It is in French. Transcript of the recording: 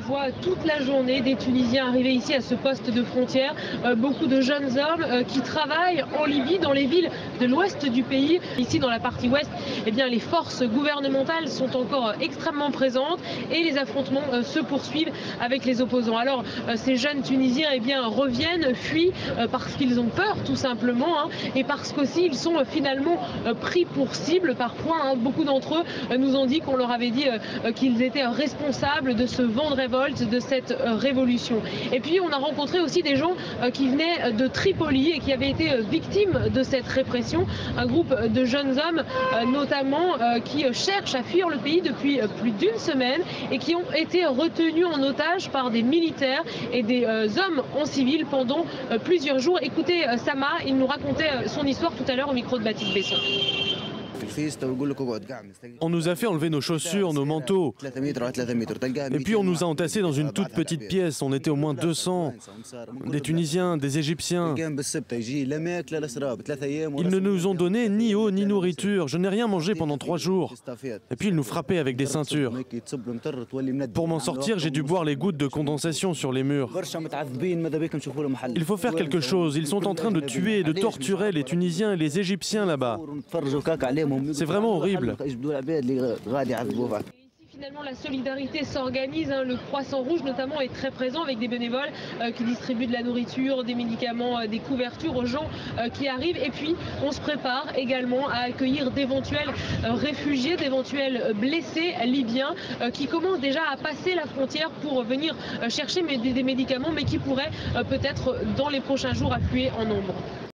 voit toute la journée des Tunisiens arriver ici à ce poste de frontière. Beaucoup de jeunes hommes qui travaillent en Libye, dans les villes de l'ouest du pays. Ici, dans la partie ouest, eh bien, les forces gouvernementales sont encore extrêmement présentes et les affrontements se poursuivent avec les opposants. Alors, ces jeunes Tunisiens eh bien, reviennent, fuient parce qu'ils ont peur, tout simplement, et parce qu'aussi ils sont finalement pris pour cible parfois. Beaucoup d'entre eux nous ont dit qu'on leur avait dit qu'ils étaient responsables de ce vent de révolte, de cette révolution. Et puis on a rencontré aussi des gens qui venaient de Tripoli et qui avaient été victimes de cette répression. Un groupe de jeunes hommes notamment qui cherchent à fuir le pays depuis plus d'une semaine et qui ont été retenus en otage par des militaires et des hommes en civil pendant plusieurs jours. Écoutez Sama, il nous racontait son histoire tout à l'heure au micro de Baptiste Besson. On nous a fait enlever nos chaussures, nos manteaux. Et puis on nous a entassés dans une toute petite pièce. On était au moins 200. Des Tunisiens, des Égyptiens. Ils ne nous ont donné ni eau ni nourriture. Je n'ai rien mangé pendant 3 jours. Et puis ils nous frappaient avec des ceintures. Pour m'en sortir, j'ai dû boire les gouttes de condensation sur les murs. Il faut faire quelque chose. Ils sont en train de tuer et de torturer les Tunisiens et les Égyptiens là-bas. C'est vraiment horrible. Finalement, la solidarité s'organise. Le Croissant Rouge, notamment, est très présent avec des bénévoles qui distribuent de la nourriture, des médicaments, des couvertures aux gens qui arrivent. Et puis, on se prépare également à accueillir d'éventuels réfugiés, d'éventuels blessés libyens qui commencent déjà à passer la frontière pour venir chercher des médicaments, mais qui pourraient peut-être, dans les prochains jours, affluer en nombre.